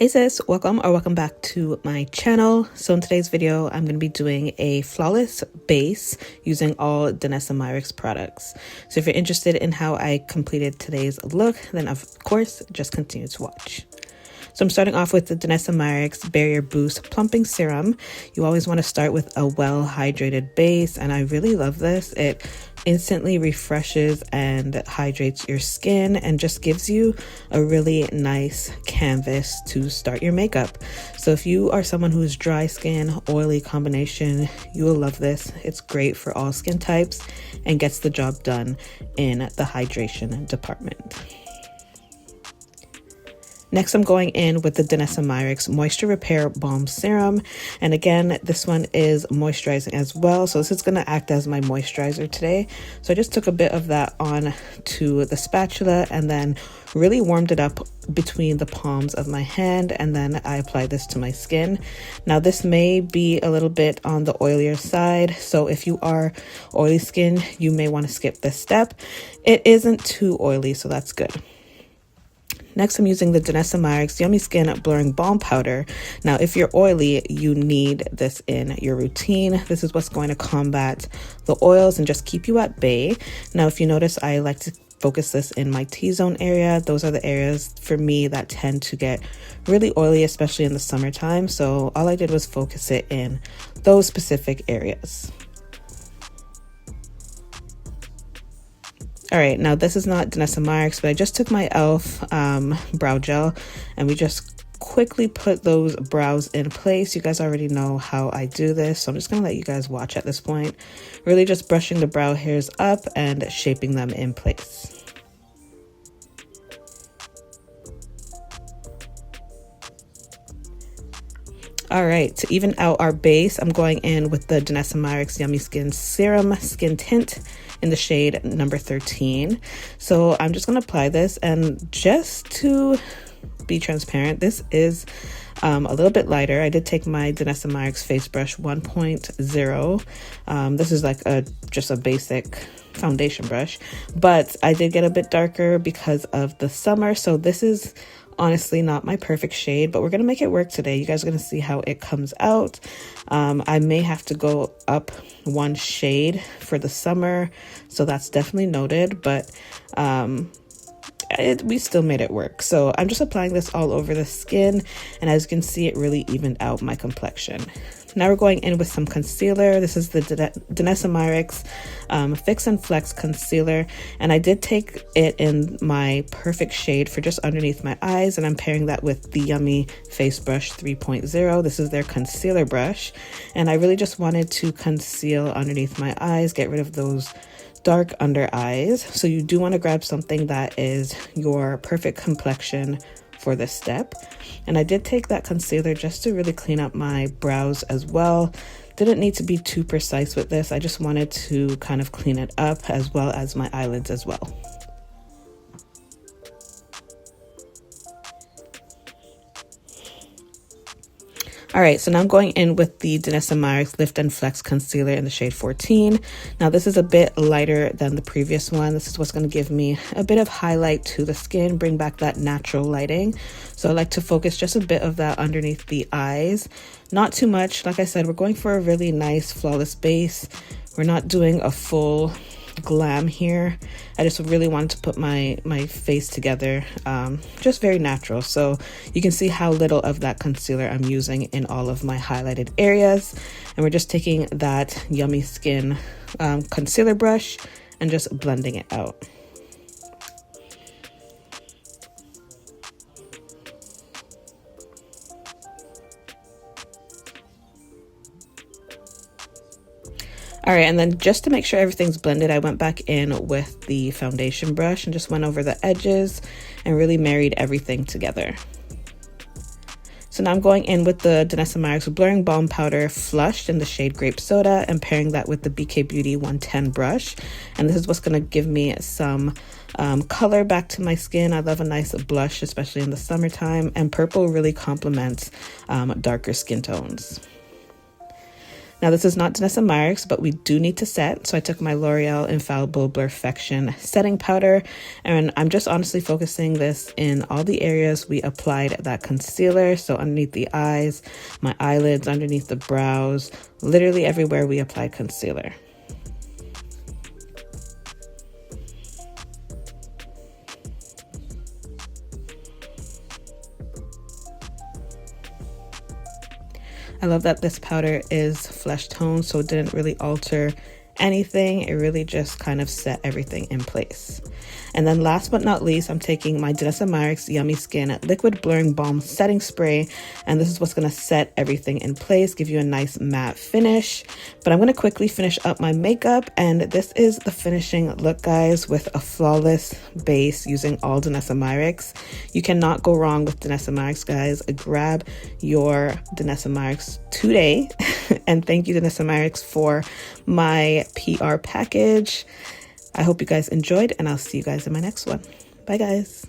Hey sis, welcome back to my channel. So in today's video, I'm going to be doing a flawless base using all Danessa Myricks products. So if you're interested in how I completed today's look, then of course, just continue to watch. So I'm starting off with the Danessa Myricks Barrier Boost Plumping Serum. You always want to start with a well-hydrated base, and I really love this. It instantly refreshes and hydrates your skin and just gives you a really nice canvas to start your makeup. So if you are someone who is dry skin, oily combination, you will love this. It's great for all skin types and gets the job done in the hydration department. Next, I'm going in with the Danessa Myricks Moisture Repair Balm Serum. And again, this one is moisturizing as well. So this is going to act as my moisturizer today. So I just took a bit of that on to the spatula and then really warmed it up between the palms of my hand. And then I applied this to my skin. Now, this may be a little bit on the oilier side. So if you are oily skin, you may want to skip this step. It isn't too oily, so that's good. Next, I'm using the Danessa Myricks Yummy Skin Blurring Balm Powder. Now, if you're oily, you need this in your routine. This is what's going to combat the oils and just keep you at bay. Now, if you notice, I like to focus this in my T-zone area. Those are the areas for me that tend to get really oily, especially in the summertime. So all I did was focus it in those specific areas. All right, now this is not Danessa Myricks, but I just took my e.l.f. brow gel and we just quickly put those brows in place. You guys already know how I do this, so I'm just gonna let you guys watch at this point. Really just brushing the brow hairs up and shaping them in place. All right, to even out our base, I'm going in with the Danessa Myricks Yummy Skin Serum Skin Tint in the shade number 13. So I'm just going to apply this, and just to be transparent, this is a little bit lighter. I did take my Danessa Myricks Face Brush 1.0. This is like just a basic foundation brush, but I did get a bit darker because of the summer. So this is honestly not my perfect shade, but we're gonna make it work today. You guys are gonna see how it comes out. I may have to go up one shade for the summer, so that's definitely noted, but we still made it work. So I'm just applying this all over the skin, and as you can see, it really evened out my complexion. Now we're going in with some concealer. This is the Danessa Myricks Fix and Flex Concealer. And I did take it in my perfect shade for just underneath my eyes. And I'm pairing that with the Yummy Face Brush 3.0. This is their concealer brush. And I really just wanted to conceal underneath my eyes, get rid of those dark under eyes. So you do want to grab something that is your perfect complexion for this step. And I did take that concealer just to really clean up my brows as well. Didn't need to be too precise with this. I just wanted to kind of clean it up, as well as my eyelids as well. All right, so now I'm going in with the Danessa Myricks Lift and Flex Concealer in the shade 14. Now this is a bit lighter than the previous one. This is what's going to give me a bit of highlight to the skin, bring back that natural lighting. So I like to focus just a bit of that underneath the eyes. Not too much. Like I said, we're going for a really nice, flawless base. We're not doing a full glam here. I just really wanted to put my face together, just very natural. So you can see how little of that concealer I'm using in all of my highlighted areas. And we're just taking that Yummy Skin concealer brush and just blending it out. All right, and then just to make sure everything's blended, I went back in with the foundation brush and just went over the edges and really married everything together. So now I'm going in with the Danessa Myricks Blurring Balm Powder Flushed in the shade Grape Soda and pairing that with the BK Beauty 110 brush. And this is what's gonna give me some color back to my skin. I love a nice blush, especially in the summertime, and purple really complements darker skin tones. Now this is not Danessa Myricks, but we do need to set. So I took my L'Oreal Infallible Blurfection setting powder, and I'm just honestly focusing this in all the areas we applied that concealer. So underneath the eyes, my eyelids, underneath the brows, literally everywhere we applied concealer. I love that this powder is flesh tone, so it didn't really alter anything. It really just kind of set everything in place. And then last but not least, I'm taking my Danessa Myricks Yummy Skin Liquid Blurring Balm Setting Spray, and this is what's going to set everything in place, give you a nice matte finish. But I'm going to quickly finish up my makeup, and this is the finishing look, guys, with a flawless base using all Danessa Myricks. You cannot go wrong with Danessa Myricks, guys. Grab your Danessa Myricks today. And thank you, Danessa Myricks, for my PR package. I hope you guys enjoyed, and I'll see you guys in my next one. Bye, guys.